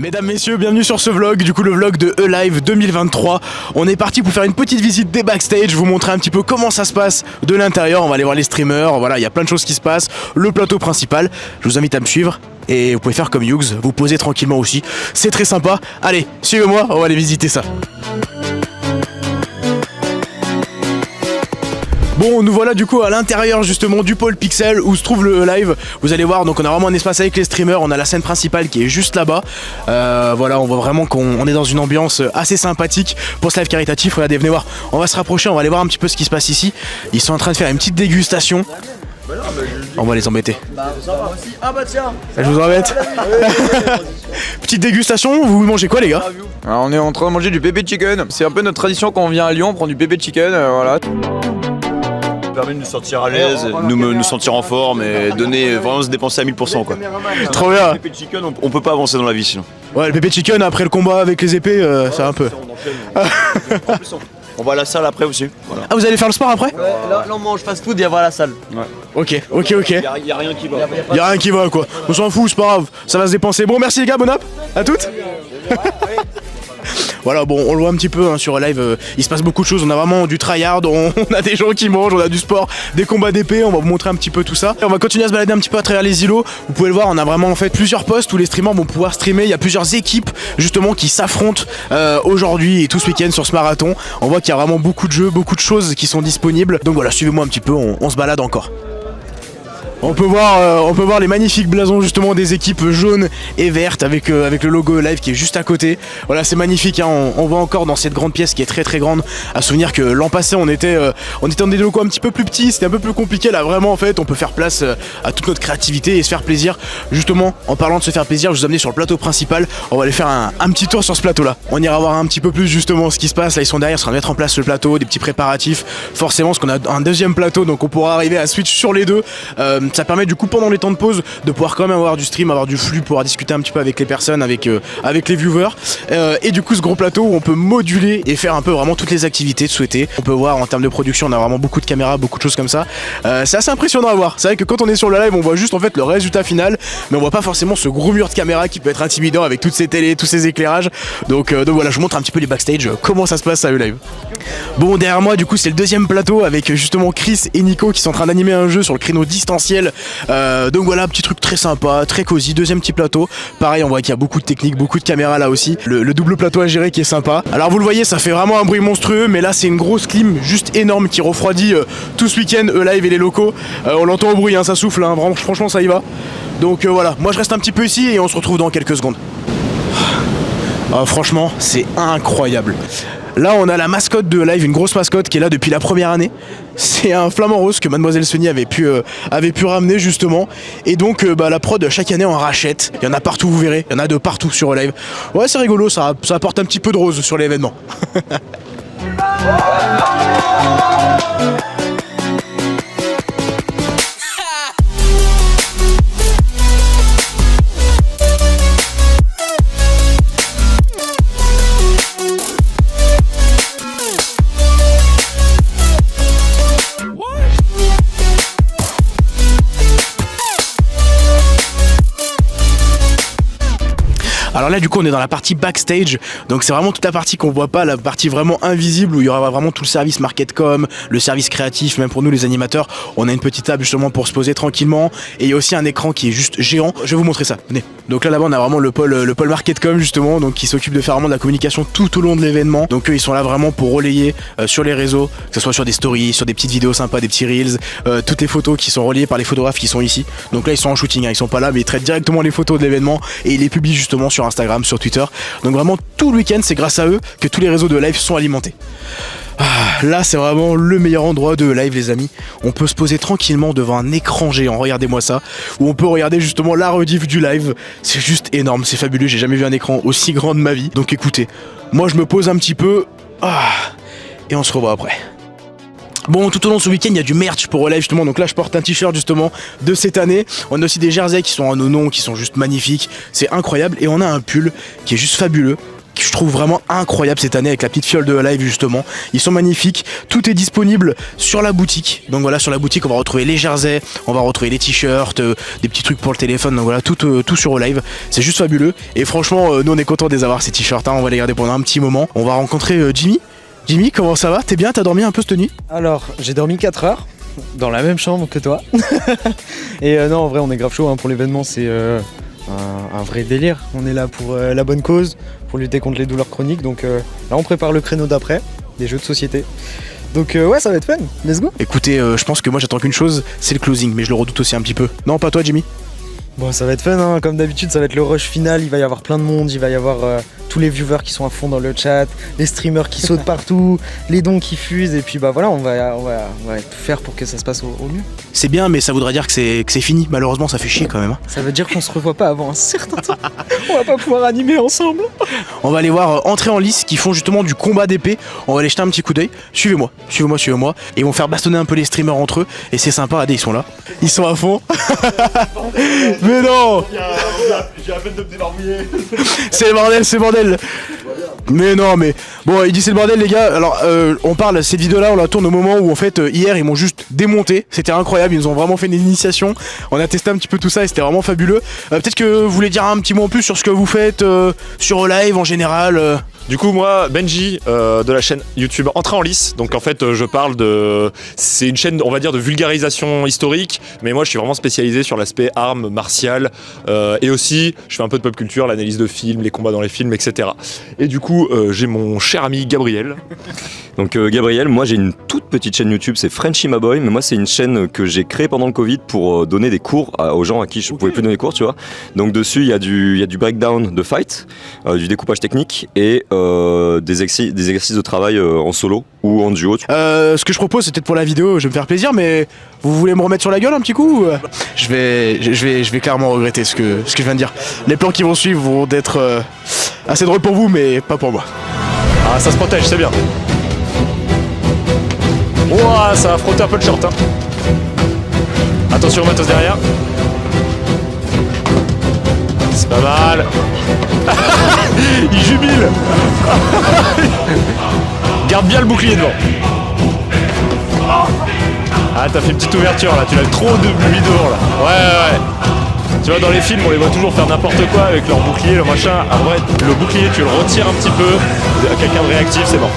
Mesdames, messieurs, bienvenue sur ce vlog, du coup le vlog de E-Live 2023. On est parti pour faire une petite visite des backstage, vous montrer un petit peu comment ça se passe de l'intérieur. On va aller voir les streamers, voilà, il y a plein de choses qui se passent, le plateau principal. Je vous invite à me suivre et vous pouvez faire comme Hughes, vous posez tranquillement aussi, c'est très sympa. Allez, suivez-moi, on va aller visiter ça. Bon, nous voilà du coup à l'intérieur justement du pôle Pixel où se trouve le live. Vous allez voir, donc on a vraiment un espace avec les streamers, on a la scène principale qui est juste là-bas. Voilà, on voit vraiment qu'on est dans une ambiance assez sympathique pour ce live caritatif. Regardez, venez voir, on va se rapprocher, on va aller voir un petit peu ce qui se passe ici. Ils sont en train de faire une petite dégustation. On va les embêter. Ah bah tiens. Je vous embête. Petite dégustation, vous mangez quoi les gars? Alors on est en train de manger du pépé chicken. C'est un peu notre tradition quand on vient à Lyon, on prend du pépé chicken, voilà. Ça permet de nous sentir à l'aise, nous sentir en forme et donner, vraiment se dépenser à 1000% quoi. Trop bien. Le pépé chicken, on peut pas avancer dans la vie sinon. Ouais, le pépé chicken après le combat avec les épées, c'est un peu. On va à la salle après aussi. Voilà. Ah, vous allez faire le sport après? Là on mange fast food et on va à la salle. Ouais. Ok. Y a rien qui va. Y a rien qui va quoi. On s'en fout, c'est pas grave. Ça va se dépenser. Bon, merci les gars, bon app. À toutes. Voilà, bon, on le voit un petit peu hein, sur live, il se passe beaucoup de choses, on a vraiment du tryhard, on a des gens qui mangent, on a du sport, des combats d'épée, on va vous montrer un petit peu tout ça. Et on va continuer à se balader un petit peu à travers les îlots, vous pouvez le voir, on a vraiment en fait plusieurs postes où les streamers vont pouvoir streamer, il y a plusieurs équipes justement qui s'affrontent aujourd'hui et tout ce week-end sur ce marathon. On voit qu'il y a vraiment beaucoup de jeux, beaucoup de choses qui sont disponibles, donc voilà, suivez-moi un petit peu, on se balade encore. On peut voir les magnifiques blasons justement des équipes jaunes et vertes avec le logo live qui est juste à côté. Voilà, c'est magnifique, hein. On voit encore dans cette grande pièce qui est très très grande. À souvenir que l'an passé on était dans des locaux un petit peu plus petits, c'était un peu plus compliqué. Là vraiment en fait on peut faire place à toute notre créativité et se faire plaisir. Justement en parlant de se faire plaisir, je vous amener sur le plateau principal. On va aller faire un petit tour sur ce plateau là. On ira voir un petit peu plus justement ce qui se passe. Là ils sont derrière, ils sont en train de mettre en place le plateau, des petits préparatifs. Forcément parce qu'on a un deuxième plateau donc on pourra arriver à switch sur les deux. Ça permet du coup pendant les temps de pause de pouvoir quand même avoir du stream, avoir du flux, pouvoir discuter un petit peu avec les personnes, avec les viewers et du coup ce gros plateau où on peut moduler et faire un peu vraiment toutes les activités souhaitées. On peut voir en termes de production on a vraiment beaucoup de caméras, beaucoup de choses comme ça. C'est assez impressionnant à voir. C'est vrai que quand on est sur le live on voit juste en fait le résultat final mais on voit pas forcément ce gros mur de caméra qui peut être intimidant avec toutes ces télés, tous ces éclairages. Donc voilà, je vous montre un petit peu les backstage, comment ça se passe à E-Live. Bon, derrière moi du coup c'est le deuxième plateau avec justement Chris et Nico qui sont en train d'animer un jeu sur le créneau distanciel. Donc voilà, petit truc très sympa, très cosy, deuxième petit plateau. Pareil, on voit qu'il y a beaucoup de techniques, beaucoup de caméras là aussi. Le double plateau à gérer qui est sympa. Alors vous le voyez, ça fait vraiment un bruit monstrueux, mais là c'est une grosse clim juste énorme qui refroidit tout ce week-end E-Live et les locaux. On l'entend au bruit, hein, ça souffle, hein, vraiment, franchement ça y va. Donc voilà, moi je reste un petit peu ici et on se retrouve dans quelques secondes. Franchement, c'est incroyable. Là on a la mascotte de Live, une grosse mascotte qui est là depuis la première année. C'est un flamant rose que Mademoiselle Sony avait pu ramener justement. Et donc la prod chaque année en rachète. Il y en a partout, vous verrez, il y en a de partout sur Live. Ouais, c'est rigolo, ça apporte un petit peu de rose sur l'événement. Alors là du coup on est dans la partie backstage, donc c'est vraiment toute la partie qu'on voit pas, la partie vraiment invisible où il y aura vraiment tout le service marketcom, le service créatif, même pour nous les animateurs. On a une petite table justement pour se poser tranquillement et il y a aussi un écran qui est juste géant. Je vais vous montrer ça, venez. Donc là-bas on a vraiment le pôle marketcom justement, donc qui s'occupe de faire vraiment de la communication tout au long de l'événement. Donc eux ils sont là vraiment pour relayer sur les réseaux, que ce soit sur des stories, sur des petites vidéos sympas, des petits reels, toutes les photos qui sont relayées par les photographes qui sont ici. Donc là ils sont en shooting, hein, ils sont pas là mais ils traitent directement les photos de l'événement et ils les publient justement sur Instagram, sur Twitter. Donc vraiment tout le week-end c'est grâce à eux que tous les réseaux de live sont alimentés. Là c'est vraiment le meilleur endroit de live les amis. On peut se poser tranquillement devant un écran géant, regardez-moi ça, où on peut regarder justement la rediff du live. C'est juste énorme, c'est fabuleux, j'ai jamais vu un écran aussi grand de ma vie. Donc écoutez, moi je me pose un petit peu et on se revoit après. Bon, tout au long de ce week-end, il y a du merch pour E-Live justement. Donc là, je porte un t-shirt justement de cette année. On a aussi des jerseys qui sont en nos noms, qui sont juste magnifiques. C'est incroyable. Et on a un pull qui est juste fabuleux, que je trouve vraiment incroyable cette année avec la petite fiole de live justement. Ils sont magnifiques, tout est disponible sur la boutique. Donc voilà, sur la boutique on va retrouver les jerseys, on va retrouver les t-shirts, des petits trucs pour le téléphone, donc voilà, tout sur live. C'est juste fabuleux et franchement nous on est content de les avoir ces t-shirts, hein. On va les garder pendant un petit moment. On va rencontrer Jimmy. Jimmy, comment ça va? T'es bien? T'as dormi un peu cette nuit? Alors, j'ai dormi 4 heures dans la même chambre que toi. Et non, en vrai, on est grave chaud hein, pour l'événement. C'est un vrai délire. On est là pour la bonne cause, pour lutter contre les douleurs chroniques. Donc là, on prépare le créneau d'après, des jeux de société. Donc ouais, ça va être fun. Let's go. Écoutez, je pense que moi j'attends qu'une chose, c'est le closing, mais je le redoute aussi un petit peu. Non, pas toi, Jimmy? Bon, ça va être fun, hein. Comme d'habitude, ça va être le rush final. Il va y avoir plein de monde, il va y avoir tous les viewers qui sont à fond dans le chat, les streamers qui sautent partout, les dons qui fusent. Et puis bah voilà, on va tout faire pour que ça se passe au mieux. C'est bien, mais ça voudrait dire que c'est fini. Malheureusement, ça fait chier quand même, hein. Ça veut dire qu'on se revoit pas avant un certain temps. On va pas pouvoir animer ensemble. On va aller voir entrer en lice qui font justement du combat d'épée. On va aller jeter un petit coup d'œil. Suivez-moi. Et ils vont faire bastonner un peu les streamers entre eux. Et c'est sympa, regardez, ils sont là. Ils sont à fond. Mais non! J'ai à peine de me débarbouiller. C'est le bordel. Mais non, mais bon, il dit c'est le bordel les gars. Alors on parle, cette vidéo là on la tourne au moment où en fait hier ils m'ont juste démonté. C'était incroyable, ils nous ont vraiment fait une initiation. On a testé un petit peu tout ça et c'était vraiment fabuleux. Peut-être que vous voulez dire un petit mot en plus sur ce que vous faites sur live en général. Du coup, moi, Benji, de la chaîne YouTube Entrée en lice. Donc en fait, je parle de... C'est une chaîne, on va dire, de vulgarisation historique. Mais moi, je suis vraiment spécialisé sur l'aspect armes, martiales. Et aussi, je fais un peu de pop culture, l'analyse de films, les combats dans les films, etc. Et du coup, j'ai mon cher ami Gabriel. Donc Gabriel, moi j'ai une toute petite chaîne YouTube, c'est Frenchy My Boy, mais moi c'est une chaîne que j'ai créée pendant le Covid pour donner des cours aux gens à qui je pouvais plus donner cours, tu vois. Donc dessus il y a du breakdown de fight, du découpage technique et des exercices de travail en solo ou en duo. Ce que je propose c'est peut-être pour la vidéo, je vais me faire plaisir, mais vous voulez me remettre sur la gueule un petit coup? Je vais clairement regretter ce que je viens de dire. Les plans qui vont suivre vont être assez drôles pour vous, mais pas pour moi. Ah, ça se protège, c'est bien. Ouah, ça va frotter un peu le short, hein. Attention, matos derrière. C'est pas mal. Il jubile. Garde bien le bouclier devant. Ah, t'as fait une petite ouverture là, tu l'as trop mis devant là. Ouais. Tu vois, dans les films, on les voit toujours faire n'importe quoi avec leur bouclier, le machin. En vrai, le bouclier, tu le retires un petit peu. Quelqu'un de réactif, c'est mort.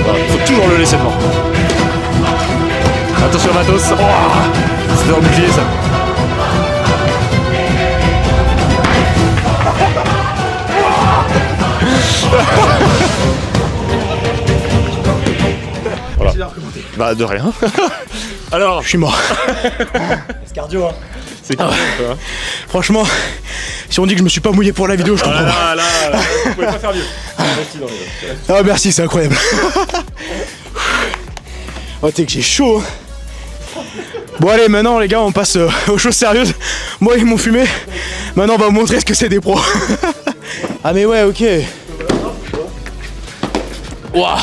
Voilà, faut toujours le laisser devant. Attention matos. Oh, c'est dans le bouclier ça. Voilà. Bah de rien. Alors, Je suis mort. C'est cardio, hein. c'est cardio, hein. Franchement, si on dit que je me suis pas mouillé pour la vidéo, je comprends pas. Là, vous pouvez pas faire mieux. Ah merci, c'est incroyable. Oh t'es que j'ai chaud. Bon allez, maintenant les gars, on passe aux choses sérieuses. Moi ils m'ont fumé. Maintenant on va vous montrer ce que c'est des pros. Ah mais ouais, ok. Ouah.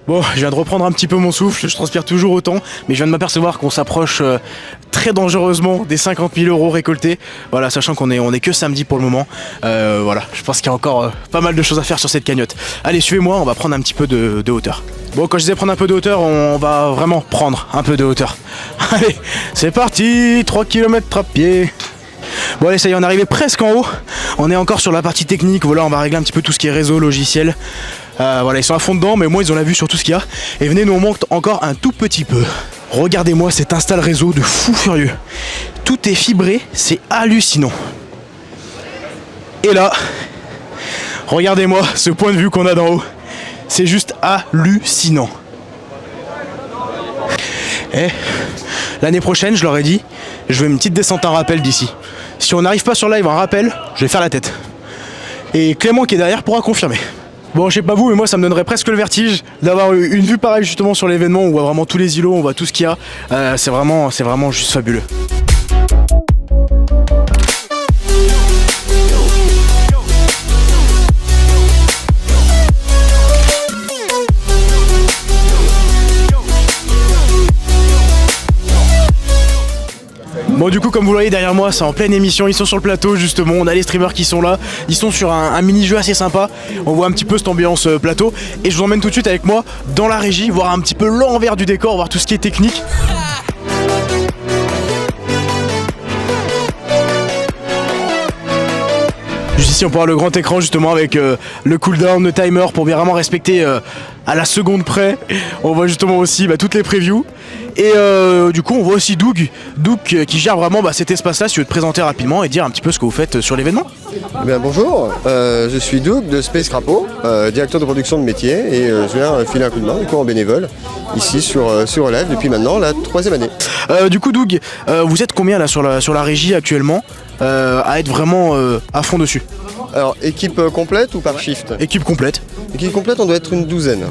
Bon, je viens de reprendre un petit peu mon souffle, je transpire toujours autant, mais je viens de m'apercevoir qu'on s'approche très dangereusement des 50 000 € récoltés. Voilà, sachant qu'on est que samedi pour le moment. Voilà, je pense qu'il y a encore pas mal de choses à faire sur cette cagnotte. Allez, suivez-moi, on va prendre un petit peu de hauteur. Bon, quand je disais prendre un peu de hauteur, on va vraiment prendre un peu de hauteur. Allez, c'est parti, 3 km à pied. Bon allez, ça y est, on est arrivé presque en haut. On est encore sur la partie technique, voilà, on va régler un petit peu tout ce qui est réseau, logiciel. Voilà, ils sont à fond dedans, mais moi ils ont la vue sur tout ce qu'il y a. Et venez, nous on monte encore un tout petit peu. Regardez-moi cet install réseau de fou furieux. Tout est fibré, c'est hallucinant. Et là, regardez-moi ce point de vue qu'on a d'en haut. C'est juste hallucinant. Et l'année prochaine, je leur ai dit, je veux une petite descente en rappel d'ici. Si on n'arrive pas sur live en rappel, je vais faire la tête. Et Clément qui est derrière pourra confirmer. Bon, je sais pas vous, mais moi ça me donnerait presque le vertige d'avoir une vue pareille justement sur l'événement. On voit vraiment tous les îlots, on voit tout ce qu'il y a. C'est vraiment juste fabuleux. Bon du coup comme vous le voyez derrière moi c'est en pleine émission, ils sont sur le plateau justement, on a les streamers qui sont là, ils sont sur un mini-jeu assez sympa, on voit un petit peu cette ambiance plateau et je vous emmène tout de suite avec moi dans la régie, voir un petit peu l'envers du décor, voir tout ce qui est technique. Juste ici on peut voir le grand écran justement avec le cooldown, le timer pour bien vraiment respecter à la seconde près. On voit justement aussi toutes les previews. Et du coup on voit aussi Doug qui gère vraiment cet espace là, si tu veux te présenter rapidement et dire un petit peu ce que vous faites sur l'événement. Bonjour, je suis Doug de Space Crapaud, directeur de production de métier et je viens filer un coup de main en bénévole ici sur Live depuis maintenant la 3e année. Du coup Doug, vous êtes combien là sur la régie actuellement à être vraiment à fond dessus? Alors équipe complète ou par shift? Équipe complète. Équipe complète on doit être une 12aine.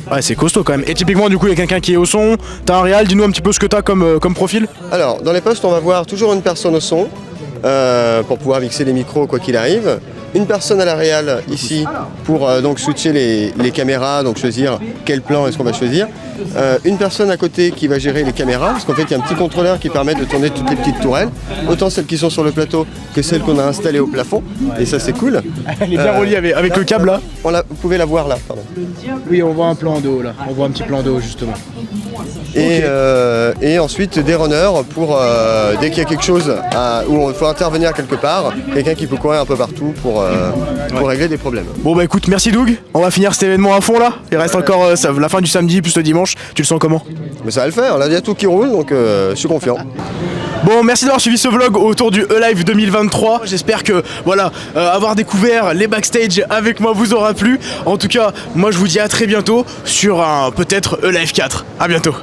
Ouais c'est costaud quand même. Et typiquement du coup il y a quelqu'un qui est au son, t'as un réal, dis-nous un petit peu ce que t'as comme profil. Alors dans les postes on va voir toujours une personne au son pour pouvoir mixer les micros quoi qu'il arrive. Une personne à la réal ici pour donc switcher les caméras, donc choisir quel plan est-ce qu'on va choisir. Une personne à côté qui va gérer les caméras, parce qu'en fait il y a un petit contrôleur qui permet de tourner toutes les petites tourelles, autant celles qui sont sur le plateau que celles qu'on a installées au plafond, et ça c'est cool. Elle est bien reliée avec le câble là. Vous pouvez la voir là, pardon. Oui on voit un plan de haut là, on voit un petit plan de haut justement. Et ensuite des runners pour dès qu'il y a quelque chose où il faut intervenir quelque part, quelqu'un qui peut courir un peu partout pour régler des problèmes. Bon bah écoute, merci Doug, on va finir cet événement à fond là, il reste encore la fin du samedi plus le dimanche, tu le sens comment? Mais ça va le faire, là il y a tout qui roule donc je suis confiant. Bon merci d'avoir suivi ce vlog autour du E-Live 2023, j'espère que avoir découvert les backstage avec moi vous aura plu. En tout cas moi je vous dis à très bientôt sur un peut-être E-Live 4, à bientôt.